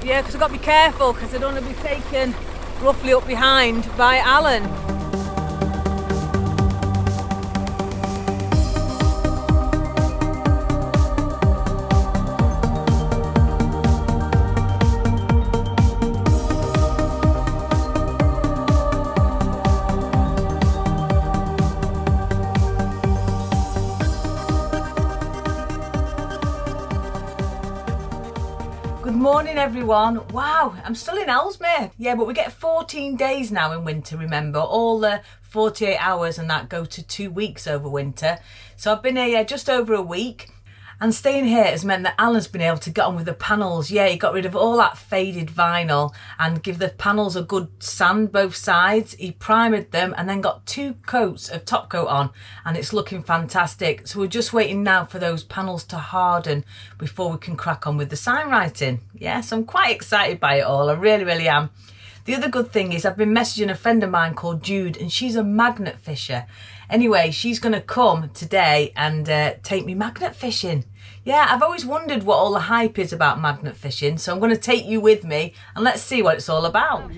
Yeah, because I've got to be careful because I don't want to be taken roughly up behind by Alan. Good morning everyone. Wow, I'm still in Ellesmere. Yeah, but we get 14 days now in winter, remember. All the 48 hours and that go to 2 weeks over winter. So I've been here just over a week. And staying here has meant that Alan's been able to get on with the panels. Yeah, he got rid of all that faded vinyl and give the panels a good sand both sides. He primered them and then got 2 coats of top coat on and it's looking fantastic. So we're just waiting now for those panels to harden before we can crack on with the sign writing. Yeah, so I'm quite excited by it all. I really, really am. The other good thing is I've been messaging a friend of mine called Jude and she's a magnet fisher. Anyway, she's going to come today and take me magnet fishing. Yeah, I've always wondered what all the hype is about magnet fishing, so I'm going to take you with me and let's see what it's all about.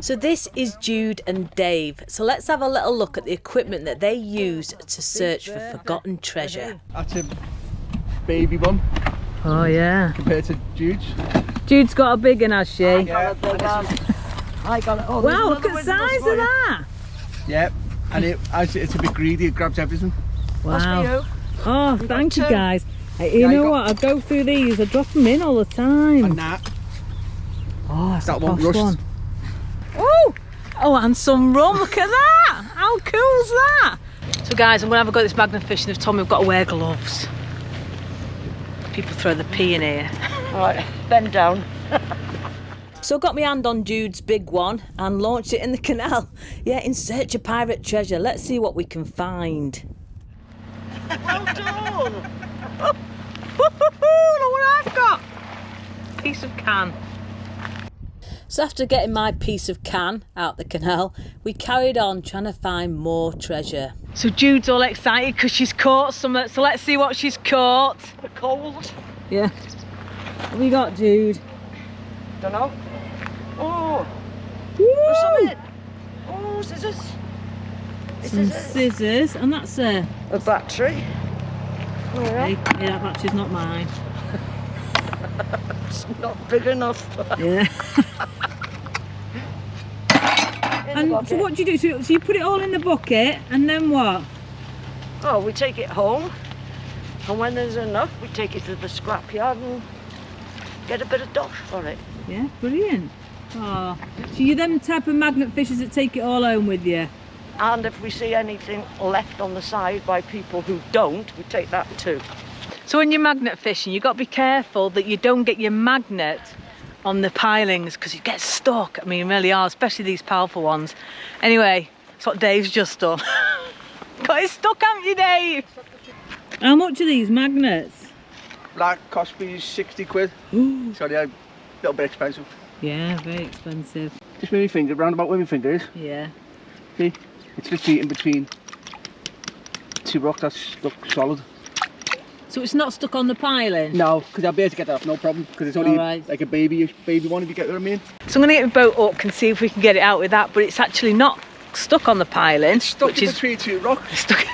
So this is Jude and Dave. So let's have a little look at the equipment that they use to search for forgotten treasure. That's a baby one. Oh yeah. Compared to Jude's. Jude's got a big one, has she? Yeah. I got it. Oh, wow, look at the size of that. Yeah, and it's a bit greedy, it grabs everything. Wow. Oh, thank you guys. Hey, you know what, I go through these, I drop them in all the time. And that. Oh, that's that a one posh rust. one. Oh! Oh, and some rum, look at that! How cool's that? So guys, I'm going to have a go at this magnet fishing. They've told me we've got to wear gloves. People throw the pee in here. Alright, bend down. So I got my hand on Jude's big one and launched it in the canal. Yeah, in search of pirate treasure. Let's see what we can find. Well done! Look what I've got! Piece of can. So after getting my piece of can out the canal, we carried on trying to find more treasure. So Jude's all excited because she's caught something, so let's see what she's caught. The cold. Yeah. What have you got, Jude? Don't know. Oh! Woo! There's something. Oh, scissors. Some scissors, and that's a battery. Oh, yeah. Hey, yeah, that battery's not mine. It's not big enough. Yeah. And so what do you do? So you put it all in the bucket, and then what? Oh, we take it home, and when there's enough, we take it to the scrapyard and get a bit of dosh for it. Yeah, brilliant. Oh, so you're them type of magnet fishers that take it all home with you? And if we see anything left on the side by people who don't, we take that too. So when you're magnet fishing, you've got to be careful that you don't get your magnet on the pilings because it gets stuck. I mean, really are, especially these powerful ones. Anyway, that's what Dave's just done. Got it stuck, haven't you, Dave? How much are these magnets? That cost me 60 quid. So they're a little bit expensive. Yeah, very expensive. Just with my finger, round about where my finger is. Yeah. See? It's just in between 2 rocks that's stuck solid. So it's not stuck on the piling? No, because I'll be able to get that off, no problem. Because it's only right. like a baby one, if you get what I mean. So I'm going to get my boat up and see if we can get it out with that, but it's actually not stuck on the piling. It's stuck in between 2 rocks. Stuck.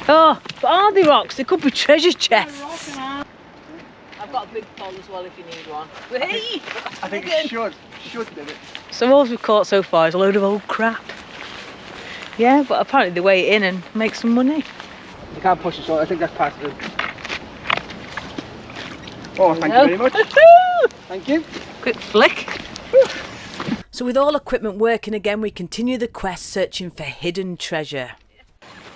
Oh, but are they rocks? They could be treasure chests. I've got a big pole as well if you need one. Hey! I think it should do it. So all we've caught so far is a load of old crap. Yeah, but apparently they weigh it in and make some money. You can't push it, so I think that's part of it. Oh, thank you very much. Thank you. Quick flick. So with all equipment working again, we continue the quest searching for hidden treasure.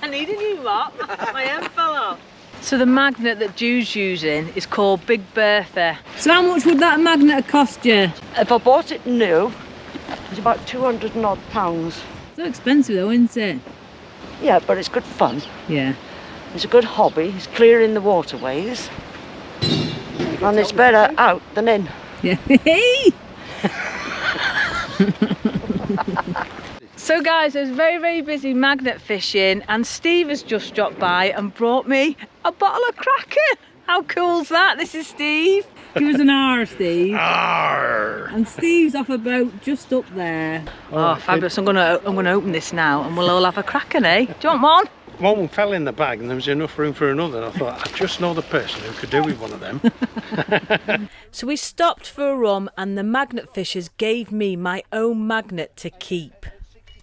I need a new mop. My own fell off. So the magnet that Jude's using is called Big Bertha. So how much would that magnet have cost you? If I bought it new, it's about 200 and odd pounds. So expensive though, isn't it? Yeah, but it's good fun. Yeah. It's a good hobby. It's clearing the waterways. And it's better out than in. Yeah. So guys, I was very busy magnet fishing and Steve has just dropped by and brought me a bottle of Kraken. How cool's that? This is Steve. Give us an R, Steve. Arr. And Steve's off a boat just up there. Oh, fabulous. I'm gonna open this now and we'll all have a crack, eh? Do you want one? One fell in the bag and there was enough room for another. I thought, I just know the person who could do with one of them. So we stopped for a rum and the magnet fishers gave me my own magnet to keep.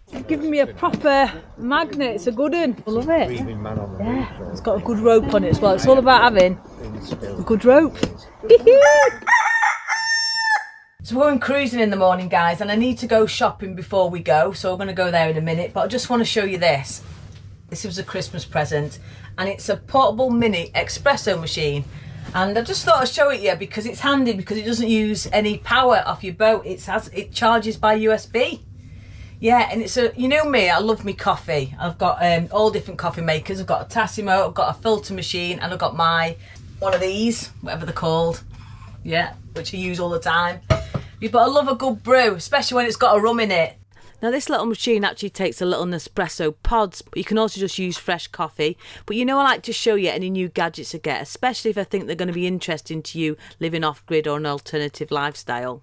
They've given me a proper magnet. It's a good one. I love it. Yeah, it's got a good rope on it as well. It's all about having a good rope. So we're going cruising in the morning, guys, and I need to go shopping before we go, so we're going to go there in a minute, but I just want to show you this. This was a Christmas present, and it's a portable mini espresso machine, and I just thought I'd show it you because it's handy, because it doesn't use any power off your boat. It charges by USB. Yeah, and it's a, you know me, I love me coffee. I've got all different coffee makers. I've got a Tassimo, I've got a filter machine, and I've got one of these, whatever they're called. Yeah, which I use all the time. But I love a good brew, especially when it's got a rum in it. Now this little machine actually takes a little Espresso pods, but you can also just use fresh coffee. But you know, I like to show you any new gadgets I get, especially if I think they're going to be interesting to you living off-grid or an alternative lifestyle.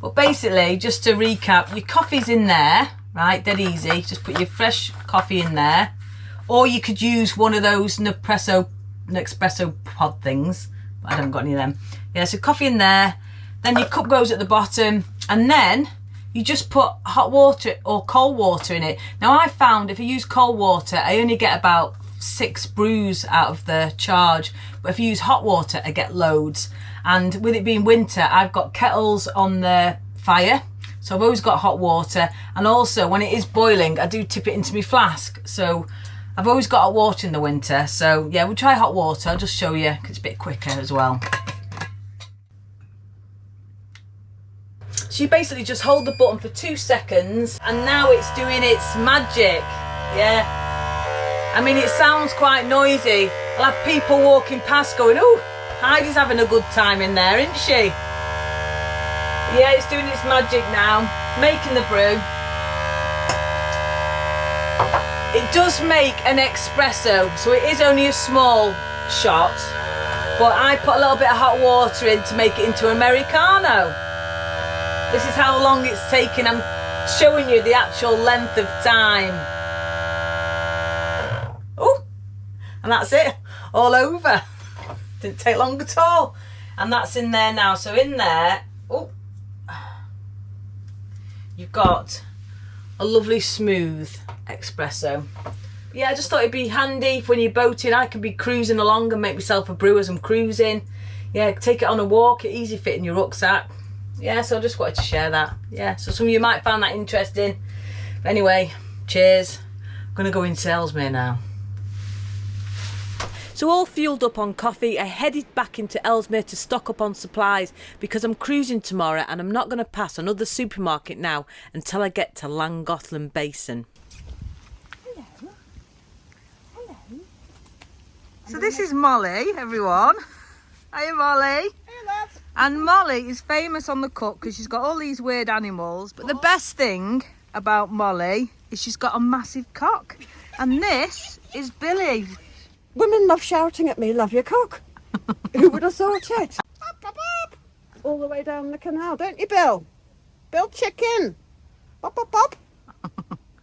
But basically, just to recap, your coffee's in there, right, dead easy. Just put your fresh coffee in there. Or you could use one of those Nespresso pod things. I haven't got any of them. Yeah, so coffee in there. Then your cup goes at the bottom. And then you just put hot water or cold water in it. Now I found if I use cold water, I only get about 6 brews out of the charge. But if you use hot water, I get loads. And with it being winter, I've got kettles on the fire. So I've always got hot water. And also when it is boiling, I do tip it into my flask. So I've always got hot water in the winter. So yeah, we'll try hot water. I'll just show you because it's a bit quicker as well. So you basically just hold the button for 2 seconds and now it's doing its magic. Yeah. I mean, it sounds quite noisy. I'll have people walking past going, oh, Heidi's having a good time in there, isn't she? Yeah, it's doing its magic now, making the brew. It does make an espresso, so it is only a small shot, but I put a little bit of hot water in to make it into an Americano. This is how long it's taken. I'm showing you the actual length of time. Oh, and that's it, all over. Didn't take long at all. And that's in there now. So in there, oh, you've got a lovely smooth espresso. Yeah, I just thought it'd be handy when you're boating. I could be cruising along and make myself a brew as I'm cruising. Yeah, take it on a walk, it easy fit in your rucksack. Yeah, so I just wanted to share that. Yeah, so some of you might find that interesting. But anyway, cheers. I'm gonna go into Ellesmere now. So all fueled up on coffee, I headed back into Ellesmere to stock up on supplies because I'm cruising tomorrow and I'm not going to pass another supermarket now until I get to Llangollen Basin. Hello. Hello. So this is Molly, everyone. Hiya, Molly. Hey, lads. And Molly is famous on the cook because she's got all these weird animals. But the best thing about Molly is she's got a massive cock. And this is Billy. Women love shouting at me, love your cock. Who would have thought it? Bop, bop, bop. All the way down the canal, don't you, Bill? Bill Chicken. Bop, bop, bop.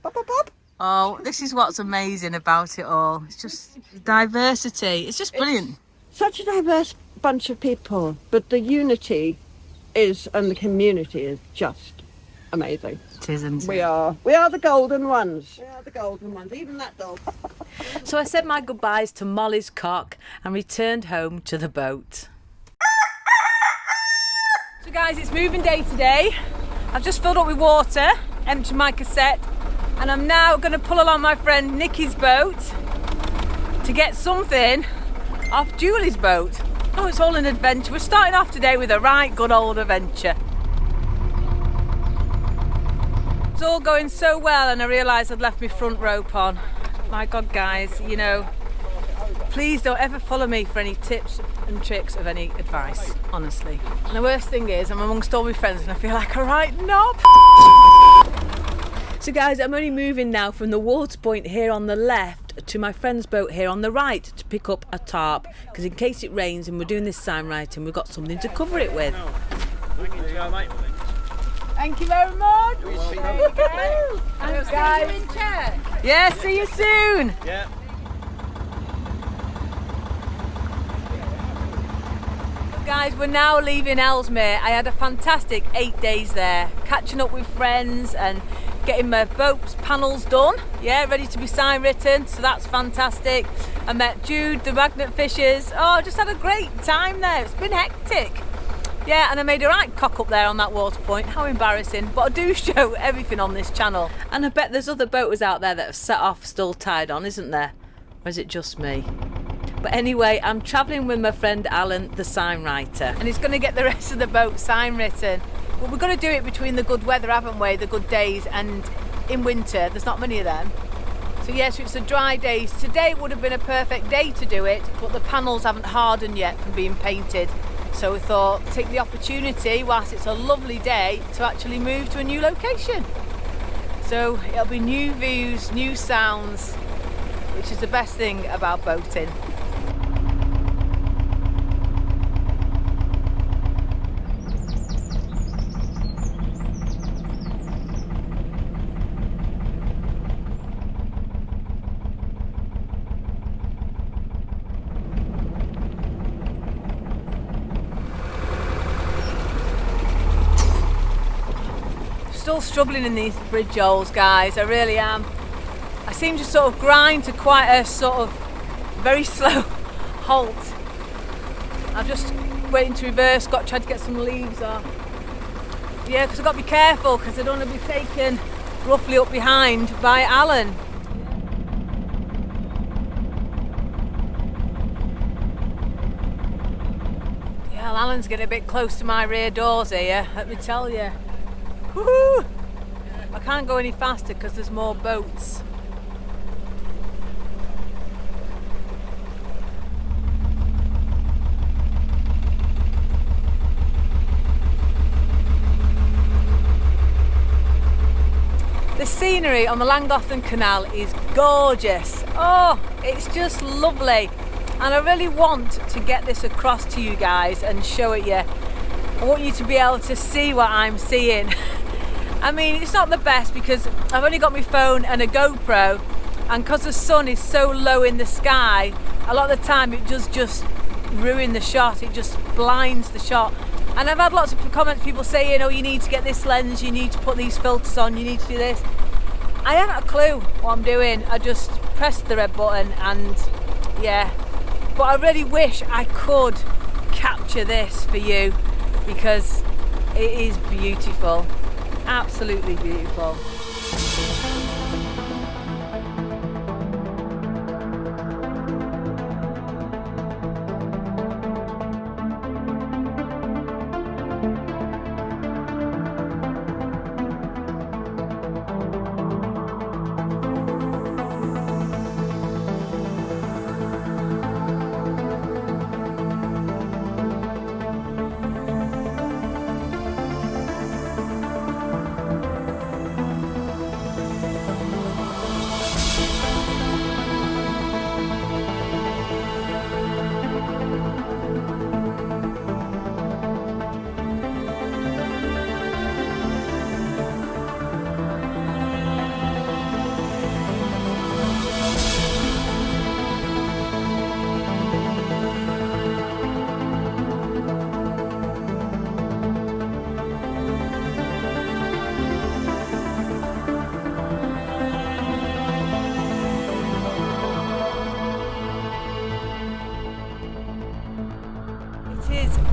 Bop, bop, bop. Oh, this is what's amazing about it all. It's just diversity. It's just brilliant. It's such a diverse bunch of people, but the unity is, and the community is just amazing. It is, isn't it? We are the golden ones. We are the golden ones, even that dog. So I said my goodbyes to Molly's cock and returned home to the boat. So guys, it's moving day today. I've just filled up with water, emptied my cassette, and I'm now going to pull along my friend Nikki's boat to get something off Julie's boat. Oh, it's all an adventure. We're starting off today with a right good old adventure. It's all going so well and I realised I'd left my front rope on. My God, guys, you know, please don't ever follow me for any tips and tricks of any advice, honestly. And the worst thing is I'm amongst all my friends and I feel like a right knob. So guys, I'm only moving now from the water point here on the left to my friend's boat here on the right to pick up a tarp, because in case it rains and we're doing this sign writing, we've got something to cover it with. Thank you very much. Thanks, guys. Yeah, see you soon. Yeah. Guys, we're now leaving Ellesmere. I had a fantastic 8 days there, catching up with friends and getting my boat's panels done. Yeah, ready to be sign written, so that's fantastic. I met Jude, the magnet fishers. Oh, just had a great time there. It's been hectic. Yeah, and I made a right cock up there on that water point. How embarrassing. But I do show everything on this channel. And I bet there's other boaters out there that have set off still tied on, isn't there? Or is it just me? But anyway, I'm travelling with my friend Alan, the sign writer. And he's going to get the rest of the boat sign written. But we're going to do it between the good weather, haven't we? The good days. And in winter, there's not many of them. So yes, it's the dry days. Today would have been a perfect day to do it. But the panels haven't hardened yet from being painted. So we thought, take the opportunity, whilst it's a lovely day, to actually move to a new location. So it'll be new views, new sounds, which is the best thing about boating. Still struggling in these bridge holes, guys, I really am. I seem to sort of grind to quite a sort of very slow halt. I'm just waiting to reverse, tried to get some leaves off. Yeah, because I've got to be careful because I don't want to be taken roughly up behind by Alan. Yeah, Alan's getting a bit close to my rear doors here, let me tell you. Woohoo! I can't go any faster because there's more boats. The scenery on the Llangollen Canal is gorgeous. Oh, it's just lovely. And I really want to get this across to you guys and show it you. I want you to be able to see what I'm seeing. I mean, it's not the best because I've only got my phone and a GoPro, and because the sun is so low in the sky, a lot of the time it does just ruin the shot, it just blinds the shot. And I've had lots of comments, people saying, oh, you need to get this lens, you need to put these filters on, you need to do this. I haven't a clue what I'm doing. I just pressed the red button and yeah. But I really wish I could capture this for you because it is beautiful. Absolutely beautiful.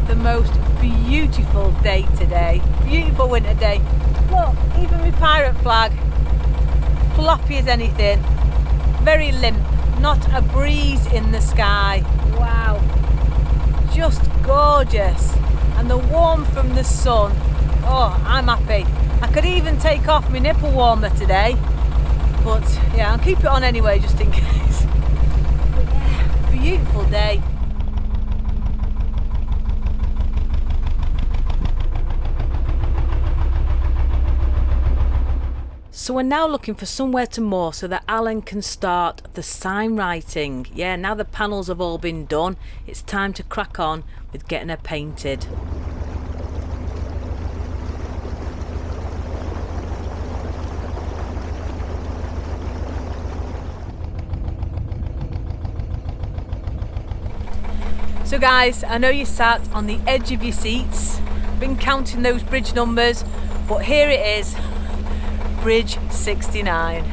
The most beautiful day today, beautiful winter day. Look, even my pirate flag, floppy as anything, very limp, not a breeze in the sky. Wow, just gorgeous. And the warmth from the sun, oh, I'm happy. I could even take off my nipple warmer today, but yeah, I'll keep it on anyway just in case. But yeah, beautiful day. So we're now looking for somewhere to moor so that Alan can start the sign writing. Yeah, now the panels have all been done, it's time to crack on with getting her painted. So guys, I know you sat on the edge of your seats, been counting those bridge numbers, but here it is, Bridge 69.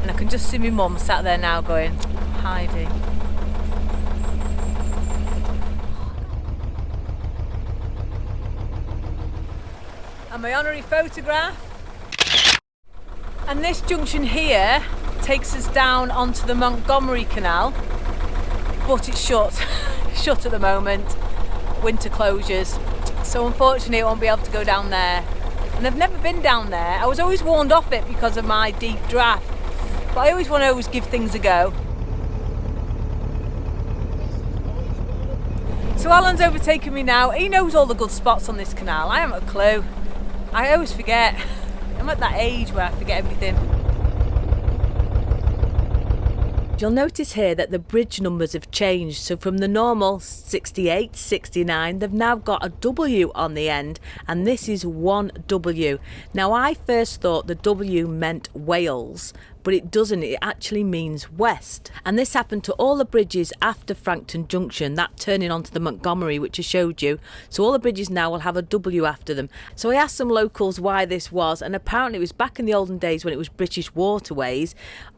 And I can just see my mum sat there now going, Heidi. And my honorary photograph. And this junction here takes us down onto the Montgomery Canal. But it's shut, shut at the moment, winter closures. So unfortunately I won't be able to go down there. And I've never been down there. I was always warned off it because of my deep draft. But I always want to give things a go. So Alan's overtaken me now. He knows all the good spots on this canal. I haven't a clue. I always forget. I'm at that age where I forget everything. You'll notice here that the bridge numbers have changed. So from the normal 68, 69, they've now got a W on the end, and this is 1W. Now I first thought the W meant Wales, but it doesn't, it actually means west. And this happened to all the bridges after Frankton Junction, that turning onto the Montgomery, which I showed you. So all the bridges now will have a W after them. So I asked some locals why this was, and apparently it was back in the olden days when it was British Waterways.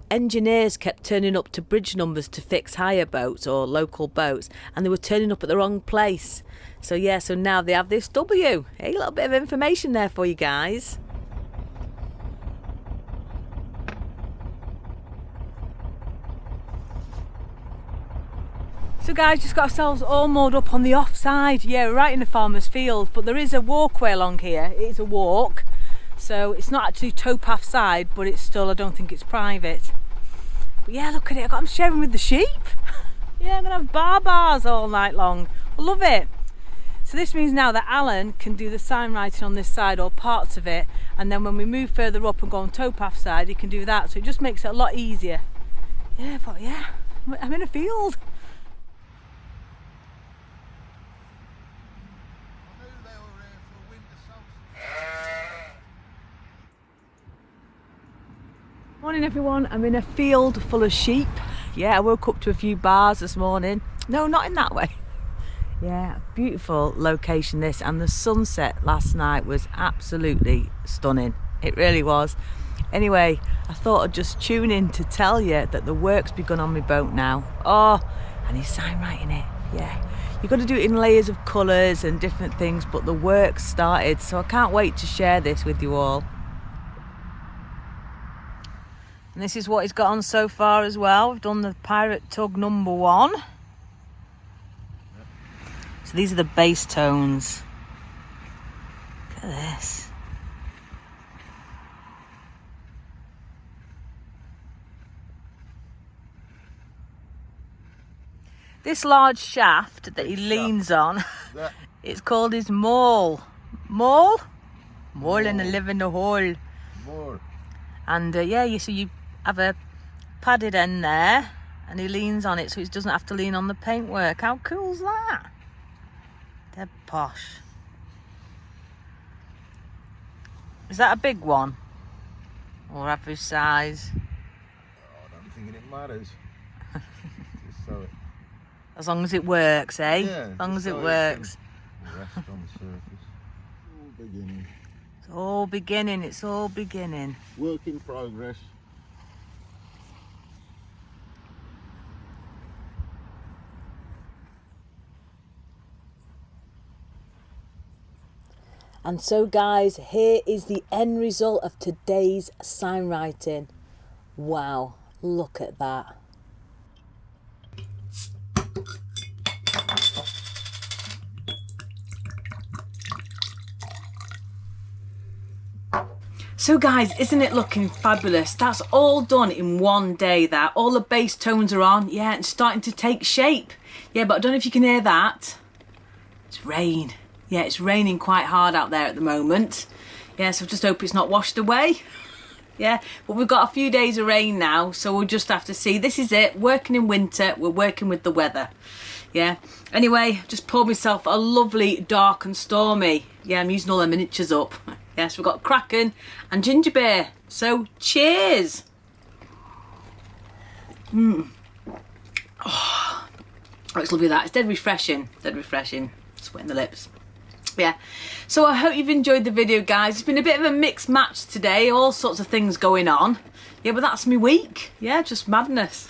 Engineers kept turning up to bridge numbers to fix hire boats or local boats, and they were turning up at the wrong place. So yeah, so now they have this W. Hey, a little bit of information there for you guys. So guys, just got ourselves all moored up on the offside. Yeah, right in the farmer's field, but there is a walkway along here. It is a walk, so it's not actually towpath side, but it's still, I don't think it's private. But yeah, look at it, I'm sharing with the sheep. Yeah, I'm gonna have bars all night long. I love it. So this means now that Alan can do the sign writing on this side or parts of it, and then when we move further up and go on towpath side, he can do that. So it just makes it a lot easier. Yeah, but yeah, I'm in a field. Morning everyone, I'm in a field full of sheep. Yeah, I woke up to a few bars this morning. No, not in that way. Yeah, beautiful location this, and the sunset last night was absolutely stunning. It really was. Anyway, I thought I'd just tune in to tell you that the work's begun on my boat now. Oh, and he's sign writing it, yeah. You've got to do it in layers of colours and different things, but the work started, so I can't wait to share this with you all. And this is what he's got on so far as well. We've done the Pirate Tug number 1. So these are the bass tones. Look at this. This large shaft that he leans on, it's called his maul. Maul? Maul in a live in the hole. More. And yeah, you have a padded end there, and he leans on it so he doesn't have to lean on the paintwork. How cool's that? They're posh. Is that a big one? Or average size? Oh, I don't think it matters. Just so it, As long as it works, eh? yeah, As long as it so works. Rest on the surface. All beginning. It's all beginning, it's all beginning. Work in progress. And so guys, here is the end result of today's sign writing. Wow, look at that. So guys, isn't it looking fabulous? That's all done in one day, that. All the bass tones are on, yeah, and starting to take shape. Yeah, but I don't know if you can hear that. It's rain. Yeah, it's raining quite hard out there at the moment. Yeah, so just hope it's not washed away. Yeah, but we've got a few days of rain now, so we'll just have to see. This is it, working in winter, we're working with the weather. Yeah, anyway, just poured myself a lovely dark and stormy. Yeah, I'm using all the miniatures up. Yes, we've got Kraken and ginger beer, so cheers. Oh, it's lovely that. It's dead refreshing, sweat in the lips. Yeah, so I hope you've enjoyed the video, guys. It's been a bit of a mixed match today, all sorts of things going on. Yeah, but that's my week. Yeah, just madness.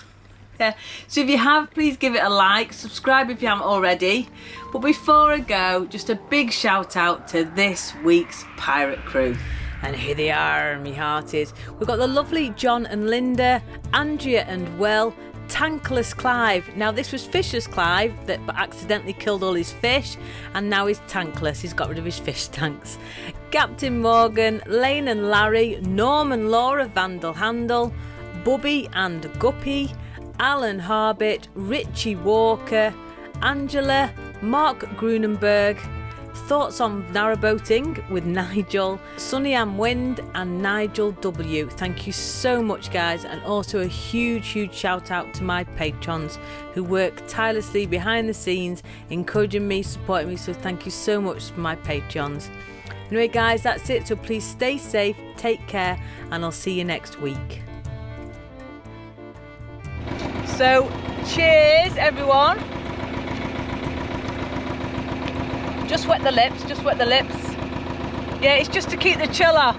Yeah, so if you have, please give it a like, subscribe if you haven't already. But before I go, just a big shout out to this week's pirate crew. And here they are, me hearties. We've got the lovely John and Linda, Andrea and Will, Tankless Clive. Now this was Fisher's Clive that accidentally killed all his fish, and now he's tankless, he's got rid of his fish tanks. Captain Morgan, Lane and Larry, Norm and Laura Vandal Handel, Bubby and Guppy, Alan Harbit, Richie Walker, Angela, Mark Grunenberg, Thoughts on Narrowboating with Nigel, Sunny Am Wind and Nigel W. Thank you so much, guys, and also a huge shout out to my patrons who work tirelessly behind the scenes, encouraging me, supporting me, so thank you so much for my patrons. Anyway, guys, that's it, so please stay safe, take care, and I'll see you next week. So, cheers everyone. Just wet the lips, Yeah, it's just to keep the chill off.